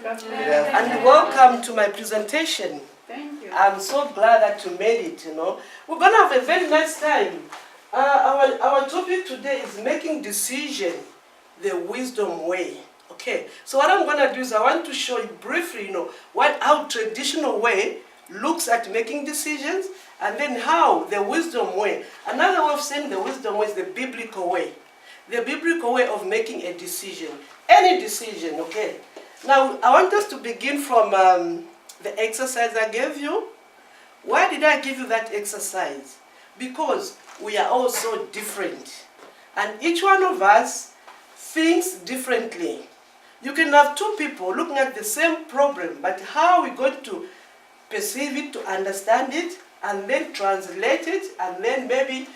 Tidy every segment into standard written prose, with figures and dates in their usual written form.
And welcome to my presentation. Thank you. I'm so glad that you made it, We're going to have a very nice time. Our topic today is making decision the wisdom way. Okay, so what I'm going to do is I want to show you briefly, how traditional way looks at making decisions, and then how the wisdom way. Another way of saying the wisdom way is the biblical way. The biblical way of making a decision. Any decision, okay? Now, I want us to begin from the exercise I gave you. Why did I give you that exercise? Because we are all so different. And each one of us thinks differently. You can have two people looking at the same problem, but how we're going to perceive it, to understand it, and then translate it, and then maybe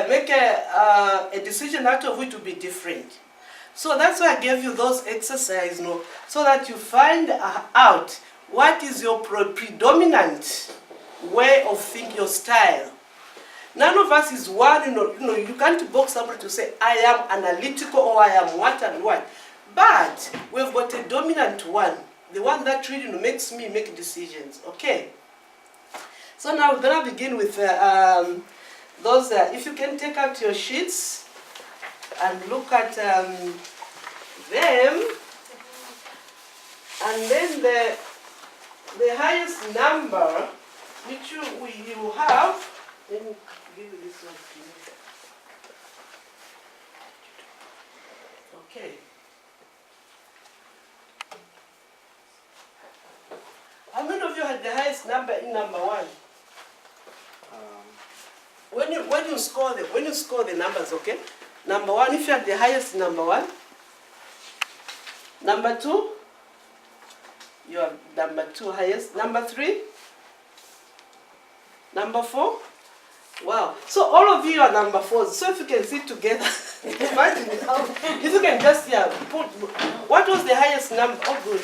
make a decision out of it to be different. So that's why I gave you those exercises, so that you find out what is your predominant way of thinking, your style. None of us is one, you can't box somebody to say, I am analytical or I am what and what. But we've got a dominant one, the one that really makes me make decisions, okay? So now we're going to begin with those, if you can take out your sheets and look at them, and then the highest number which you have, let me give you this one, please. Okay. How many of you had the highest number in number one? When you score the numbers, okay? Number one, if you have the highest number one. Number two, you have number two highest. Number three, number four. Wow. So all of you are number fours. So if you can sit together, imagine how, if you can just put, what was the highest number? Oh, good.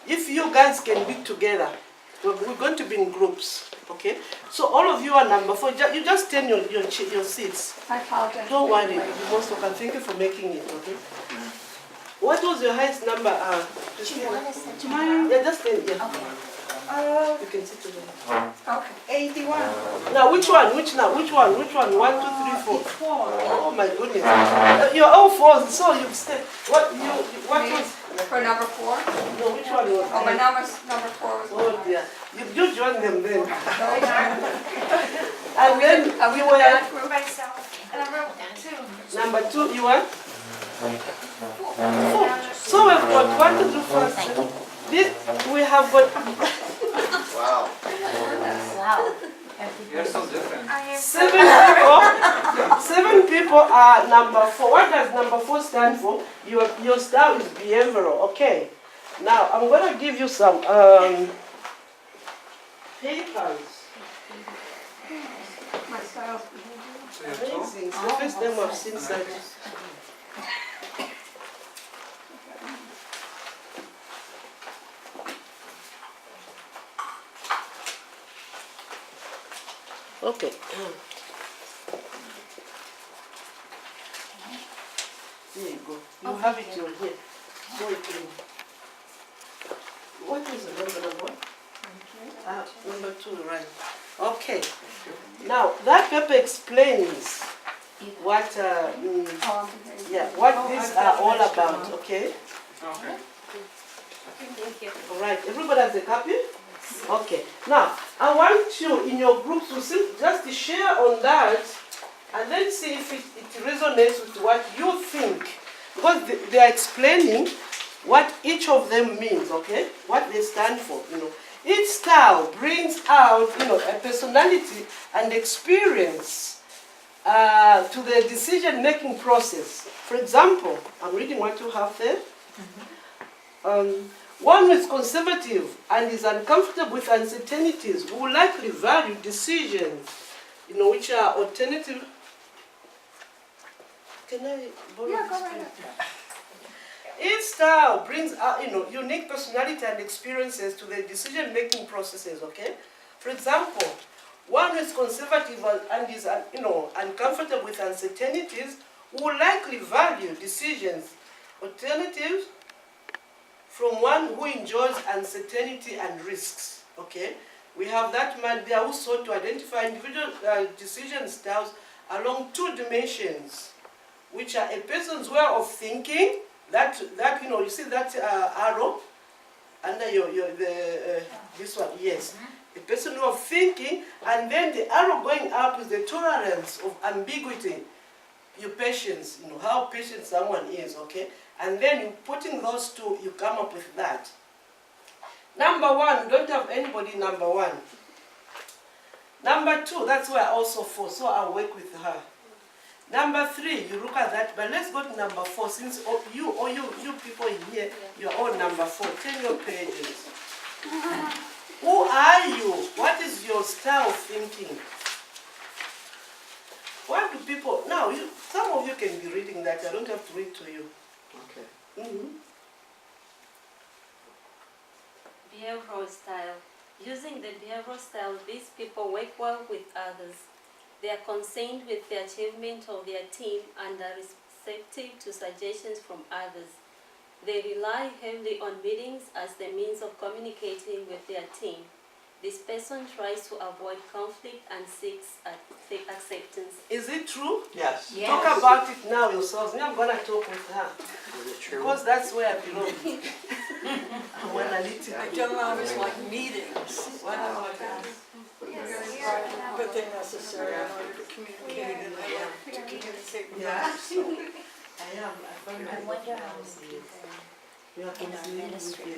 If you guys can be together, we're going to be in groups, okay? So all of you are number four. You just turn your seats. I apologize. Don't worry, you're most welcome. Thank you for making it, okay? What was your highest number? Yeah, just stand here. Okay. You can sit together. Okay. 81. Now, which one? Which one? 1, 2, 3, 4. It's 4. Oh my goodness. You're all fours, so you've stayed. What was? For number 4? No, which one was? Oh, my number 4 was Oh dear. You joined them then. Oh, And then we you were were for myself. And I wrote 2. number 2, you were? 4. So we've got 1 to do first. We have got Wow. Wow. You're so different. 7 people are number 4. What does number 4 stand for? Your style is behavioral. Okay. Now I'm going to give you some papers. My style's Amazing. It's the first time I've seen such. Okay. Here you go. You have it here. So you can. What is the number 1? Number 2, right. Okay. Now that paper explains what what these are all about, okay? Okay. All right. Everybody has a copy? Okay. Now, I want you in your group to just share on that and then see if it resonates with what you think. Because they are explaining what each of them means, okay? What they stand for, Each style brings out, a personality and experience to the decision-making process. For example, I'm reading what you have there. One who is conservative and is uncomfortable with uncertainties will likely value decisions, which are alternative. Can I borrow this? go right Each style brings out, unique personality and experiences to the decision-making processes, okay? For example, one who is conservative and is, uncomfortable with uncertainties will likely value decisions, alternatives, from one who enjoys uncertainty and risks. Okay, we have that man there who sought to identify individual decision styles along two dimensions, which are a person's way of thinking. That you know, you see that arrow under this one, yes. A person way of thinking, and then the arrow going up is the tolerance of ambiguity, your patience, you know, how patient someone is, okay? And then you putting those two, you come up with that. Number one, don't have anybody number one. Number two, that's where I also fall, so I'll work with her. Number three, you look at that, but let's go to number four, since you people in here, you're all number four. Turn your pages. Who are you? What is your style of thinking? What do people, now, some of you can be reading that, I don't have to read to you. Okay. Behavioral style. Using the behavioral style, these people work well with others. They are concerned with the achievement of their team and are receptive to suggestions from others. They rely heavily on meetings as the means of communicating with their team. This person tries to avoid conflict and seeks acceptance. Is it true? Yes. Yes. Talk about it now yourselves. Me, I'm going to talk with her. Is it true? Because that's where I belong. I'm analytical. I don't always like meetings. Wow. But they're necessary in order to communicate and I like to communicate with Yeah. others. So I am. I find I myself wonder now how saying, many you have to in our deal with ministry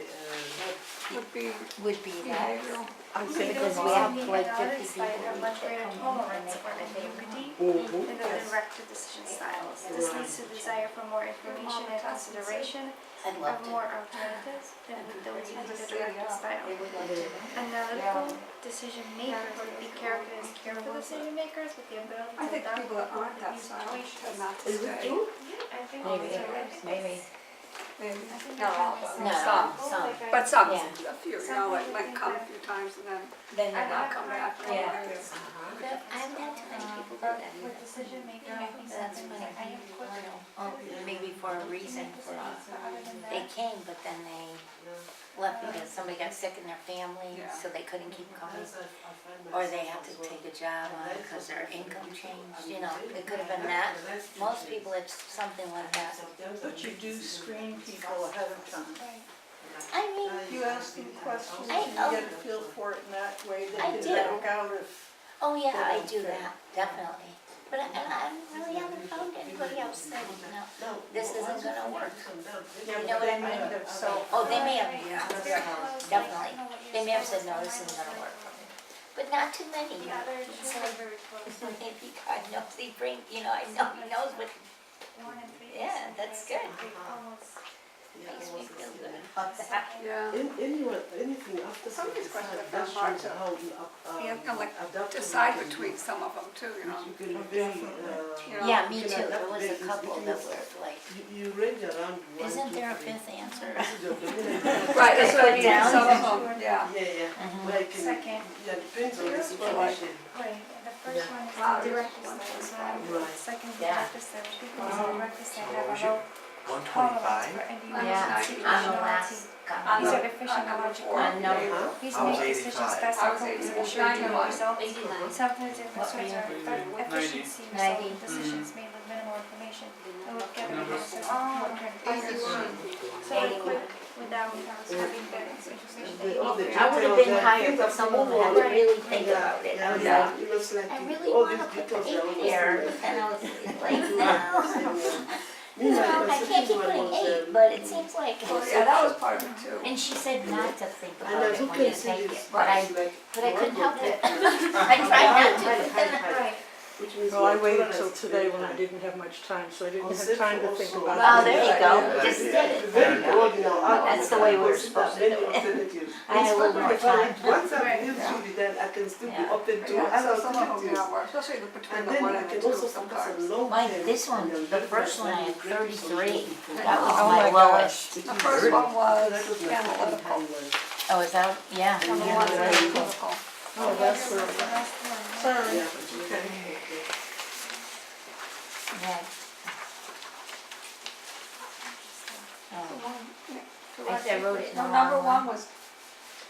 would be would be that. behavioral. I think because we have like 50 people have much greater that come in and tolerance they for come in. ambiguity Mhm. and the direct decision styles. This leads to desire for more information and consideration I'd of love to. more alternatives than those using the directive style. They would love to. Analytical decision makers would be characterized as careful decision makers with the ability I to think adopt people that aren't that these silent choices. tend not to Is it stay. true? I think Maybe. Maybe. I think Not all, that's but No, some. some. But some, Yeah. a few, you know, like might come a few times and then Then I they're not not. come back. Yeah. Yeah. I've had too many people do that. with decision making, I think That's sometimes funny. I am quicker. Oh, maybe for a reason, for Other than they that, came, but then they left because somebody got sick in their family, Yeah. so they couldn't keep coming. That's I find Or myself they had to as well. take a job on because their income changed, you know, it could have been that. Most people, it's something like that. But you do screen people ahead of time. right. I mean, You ask them questions, I- you get a feel for it in that way, they I can do. back out if. oh yeah, I do that, definitely. But I really haven't found anybody else that, no, this isn't gonna work. You know what I mean? So, Oh, they may have, yeah. It's very close, definitely. like, you know what They you're may have said, supposed no, to this isn't find gonna out. work for me. But not too many. The others So are very close. maybe God knows he bring, you know, I know he knows, but One and three. Yeah, that's good. Almost. makes me feel good about that. Yeah. Anything after Some of these questions I that found hard shows to- how you You have to like adaptable decide you can between be. some of them too, you know. You can be very, You know, Yeah, me you too, can there adapt was a very couple easily. that were like, You range around one, isn't two, there a three. fifth answer? This is your dominant. Right, that's what I mean, Down. some of them, yeah. Yeah, yeah. Mhm. Where I can, Second. yeah, depends on the Yours were situation. Right, the first Yeah. one is Wow, the yours direct is style. Right. Second is Yeah. direct style. People use the direct style have a low tolerance 125? for Yeah, individuality. on the last On These the- are efficient on and number logical. four. On number- Huh? These I was make decisions 85. best I and was focus on 89. assuring the 91. results. 89. Sometimes the What concerns were are you? efficiency, 90. result, decisions made with minimal information. And with together Number with assess more alternatives. So quick without having the information. All the I would have been higher, but someone had to really think about it. I was Yeah, like, it was like I really all wanna these put the details are 8 always there, in but then I was like, there. no. Me, No, my I can't keep second one putting was, 8, but it seems like. Well, yeah, that was part of it too. And she said not to think and about as it you when can you see, take it's it, but I like couldn't help it. I I tried not to, but then Right. Which means Well, I my waited tolerance till is today very when I high. didn't have much time, so I didn't On have time to Central think also. about it. Well, there you go, Yeah. just did it. Very broad now. That's the way we're supposed to do it. Alternatives. I had a little more time. Once I've Right. been through it, then I can still be Yeah. open to Yeah, other so some of them, alternatives. yeah, were, especially between And the then one I and the can two also focus sometimes. on long Mine, term. this one, and the very first one I had great 33. solutions. That was Oh my my gosh. lowest. Which The is first very- one was that was my second analytical. high one. Oh, is that, yeah. Number yeah, one is very cool. analytical. Oh, that's The perfect. last one. Sorry. Yeah, okay. Yeah. The Oh, one, yeah, I wrote it in the No, wrong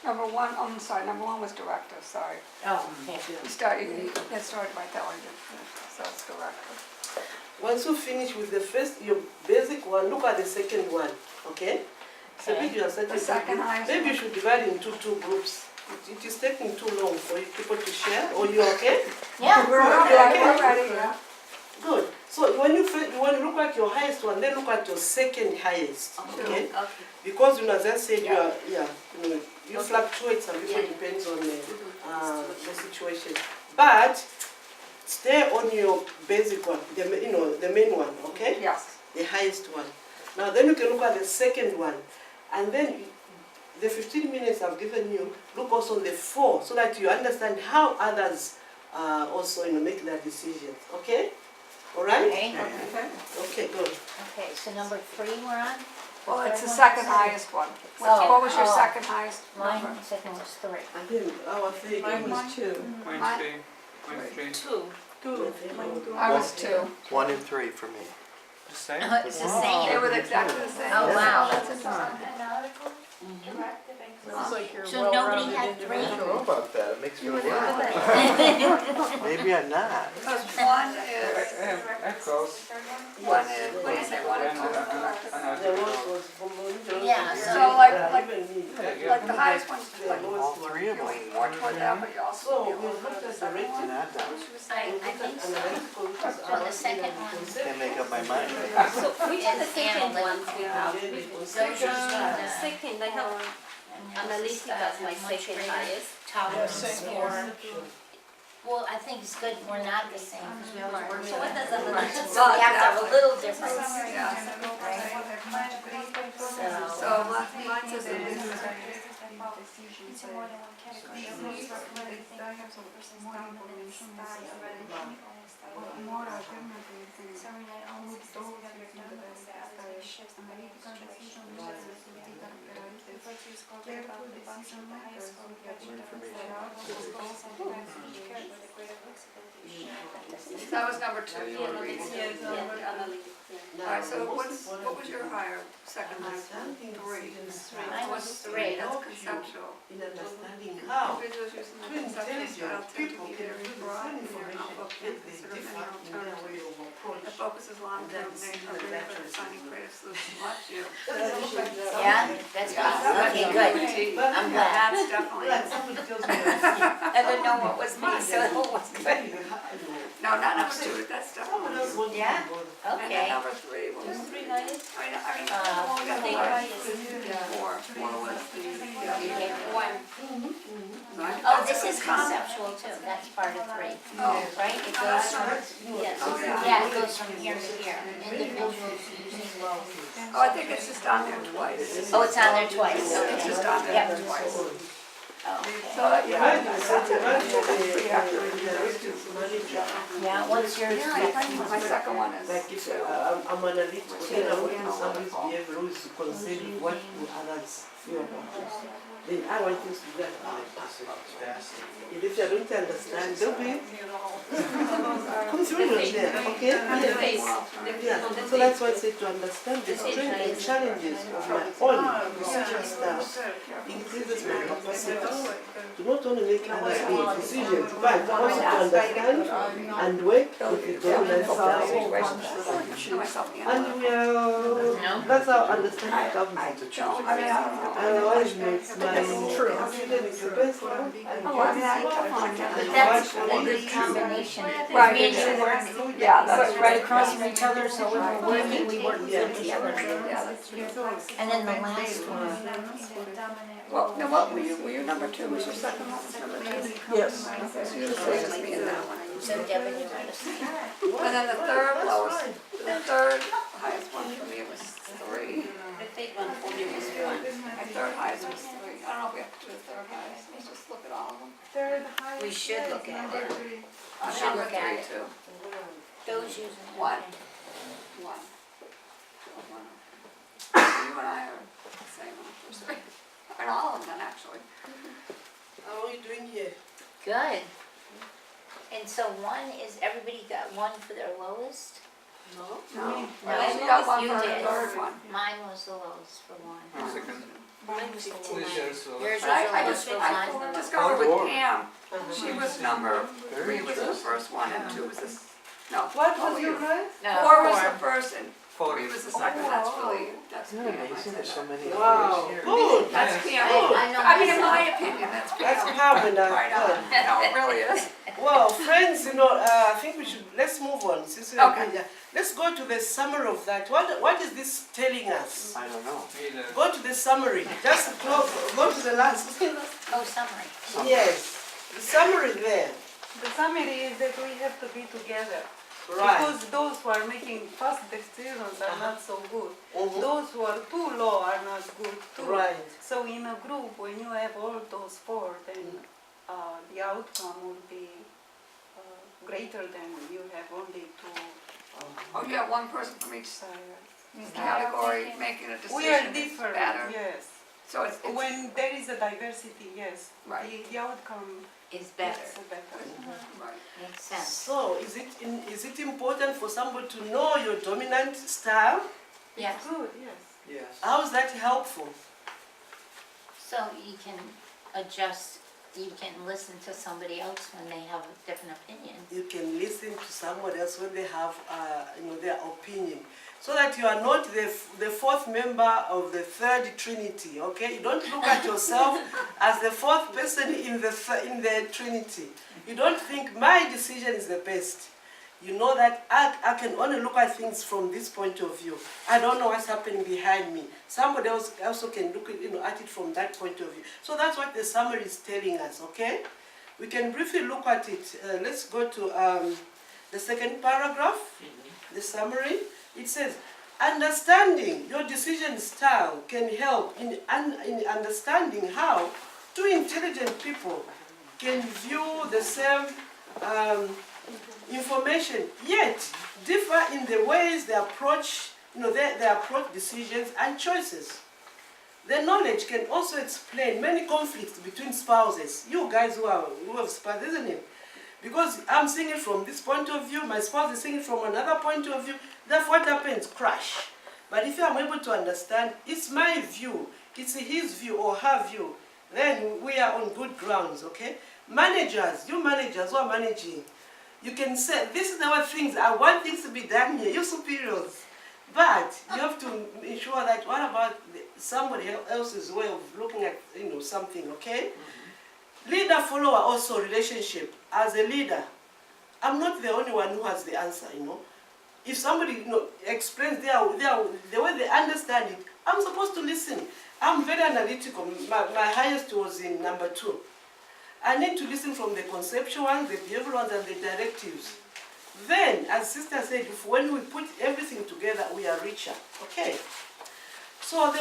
number one, I'm sorry, number one was director, sorry. Oh, okay. It started right there, so it's director. Once you finish with the first, your basic one, look at the second one, okay? So Okay. maybe you are starting The second to- highest maybe you one. should divide into two groups. It is taking too long for you people to share, or you okay? Yeah. We're ready, yeah. Good. So when you look at your highest one, then look at your second highest, okay? Okay. Because you know, as I said, you are, you Okay. fluctuate. Some people Yeah. depends on the situation. But stay on your basic one, the main one, okay? Yes. The highest one. Now then you can look at the second one, and then the 15 minutes I've given you, look also on the 4, so that you understand how others also make their decisions. Okay? All right? Okay, Okay. Okay, good. okay, so number 3 we're on? Well, it's the third one? second highest one. What was your Oh. second highest Mine, number? second was 3. And then our third Mine one was is 2. Mine- Two. I was 2. 1 and 3 for me. The same? It's the same. They were exactly the same. Oh, wow. That's interesting. So nobody had 3? I don't know about that, it makes me You were the worry. other way. Maybe I'm not. Because one is, Close. what do you say, one and two? the lowest was from Yeah, So like Yeah, the highest one's like, All 3 of you them. lean more toward that, but you also So feel we a little looked bit at of the the second rating. one. I think so. Well, the second one. Can't make up my mind. So which are the It's second analytical. ones you have? Those are the Second, I have analytic as my second highest. tolerance for. Well, I think it's good, we're not the same, because we always work. So what does analytic? So we have to have a little difference. Yeah. So mine says at least. It's more than one category. It's not just recommended everything versus dominance, bad, So when I only specific of your dominance, the other shifts and refer to score above the bunch of the highest score with the That was number 2 you were reading. Analytic. Alright, so what was your higher, second highest one? 3. Mine was 3. That's conceptual. In understanding how Individuals using the two conceptual style intelligent tend to people be can very do the broad same in their information, outlook yet and they consider differ many in their way alternatives. of approach. It focuses long-term That's nature the rather than veterans. finding creative solutions. Watch you. Yeah, that's good. Okay, good. I'm glad. That's definitely, Like somebody tells me I didn't know what was me, so it was good. no, not number 2, that's Someone definitely. else wants Yeah? to go. And then Okay. number 3 was, Three highest? I mean, Uh, we got the three highest. highest. 4 was the, You gave 1. oh, Oh, this is conceptual too, that's part of 3. Oh. Right? It goes from, Yes. yeah, it goes from here to here. Individuals using both. Oh, I think it's just on there twice. Oh, it's on there twice, It's okay. just on there Yep. twice. Oh, So, yeah, that's it. We have to read yeah, what's yours? My second one is Like if 2. I'm analytical, then I want to somebody's behavior who is considering what do others feel about it. Then I want things to be that and if you're going to understand, they'll be come through your there, okay? The face. Yeah, so that's why I say to understand the strengths and challenges of my own decision style increases my capacity to not only make understanding decisions, but also to understand and work with the dominant style. And we are, that's how understanding comes. Otherwise, it's my confusion is the best one. But that's a good combination. Right. Me and you work Yeah, that's right across from each other, so when we're working, we work good together. Yeah, that's true. And then the last one, Well, now what were you number 2, was your second one, number 2? Yes. Okay, so you're the same as me in that one. so Devin, you write us. And then the third lowest, the third highest one for me was 3. The third one for me was 1. My third highest was 3. I don't know if we have to do the third highest, let's just look at all of them. We should look at it. I should number look at 3 it. too. Those using. 1. You and I are the same on the first 3. And all of them actually. How are you doing here? Good. And so 1 is, everybody got 1 for their lowest? No? No, No, she got one you for the did. third one. Mine was the lowest for one. Second. Mine 59. Which is Yours was But I the lowest just, for I one. discovered Oh, with Pam, Uh-huh. she was number, Very 3 was the interesting. first one and 2 was the, no. What oh, was your right? No, 4 was the first and 4. 3 was the second, that's really, that's Isn't Pam. it amazing there's so many Wow, employees here? good. That's Yes. Pam. I know I mean, in myself. my opinion, that's That's Pam. Pamela. Right on, no, it really is. Well, friends, I think we should, let's move on. Since we are Okay. here. Let's go to the summary of that. What is this telling us? I don't know. Either. Go to the summary. Just go to the last. Oh, summary. Yes, the summary there. The summary is that we have to be together. Right. Because those who are making fast decisions are not so good. Mhm. Those who are too low are not good too. Right. So in a group, when you have all those 4, then the outcome will be greater than you have only 2 Oh, you have one person from each sides. category making a decision. We are that's different, better. yes. So it's, When there is a diversity, yes, Right. the outcome Is better. is better. right. Makes sense. So, is it important for somebody to know your dominant style? Yes. Good, yes. Yes. How is that helpful? So you can adjust, you can listen to somebody else when they have different opinions. You can listen to someone else when they have, their opinion, so that you are not the 4th member of the 3rd Trinity. Okay, you don't look at yourself as the 4th person in the Trinity. You don't think my decision is the best. You know that I can only look at things from this point of view. I don't know what's happening behind me. Somebody else also can look at it from that point of view. So that's what the summary is telling us, okay? We can briefly look at it. Let's go to the second paragraph, the summary. It says, understanding your decision style can help in understanding how 2 intelligent people can view the same information, yet differ in the ways they approach, they approach decisions and choices. The knowledge can also explain many conflicts between spouses. You guys who have spouses, isn't it? Because I'm seeing it from this point of view, my spouse is seeing it from another point of view. Therefore, what happens? Crash. But if I'm able to understand, it's my view, it's his view or her view, then we are on good grounds, okay? Managers, you managers who are managing, you can say, this is the way things, I want things to be done here, you're superiors. But you have to ensure that what about somebody else's way of looking at something, okay? Leader-follower also relationship. As a leader, I'm not the only one who has the answer, If somebody explains the way they understand it, I'm supposed to listen. I'm very analytical. My highest was in number 2. I need to listen from the conceptual ones, the behavioral ones, and the directives. Then, as Sister said, when we put everything together, we are richer. Okay. So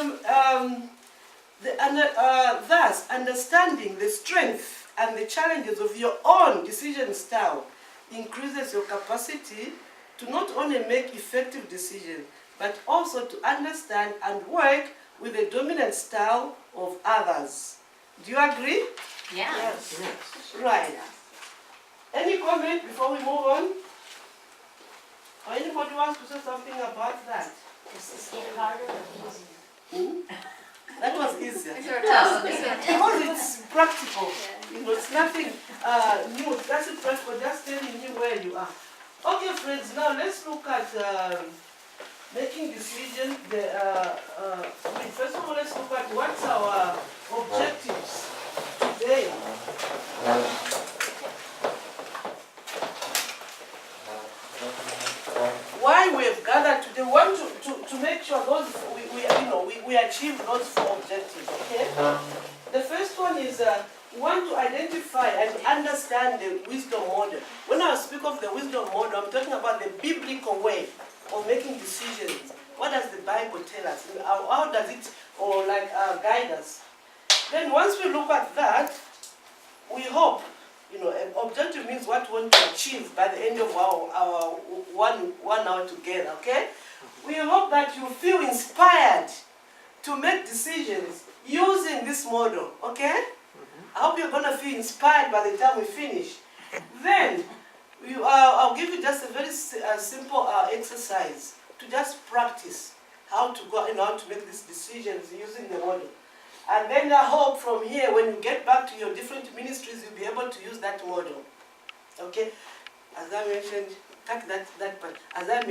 thus, understanding the strength and the challenges of your own decision style increases your capacity to not only make effective decisions, but also to understand and work with the dominant style of others. Do you agree? Yeah. Yes. Right. Any comment before we move on? Or anybody wants to say something about that? Does this get harder or easier? That was easier. Is there a test? Is there a test? Because it's practical. It's nothing new. That's it practical, just telling you where you are. Okay, friends, now let's look at making decisions. First of all, let's look at what's our objectives today. Why we have gathered today, we want to make sure those we achieve those 4 objectives. Okay. The first one is we want to identify and understand the wisdom model. When I speak of the wisdom model, I'm talking about the biblical way of making decisions. What does the Bible tell us? How does it guide us? Then once we look at that, we hope, an objective means what we want to achieve by the end of our 1 hour together, okay? We hope that you feel inspired to make decisions using this model, okay? I hope you're going to feel inspired by the time we finish. Then, I'll give you just a very simple exercise to just practice how to go and how to make these decisions using the model. And then I hope from here, when you get back to your different ministries, you'll be able to use that model. Okay? As I mentioned, take that part. As I mentioned,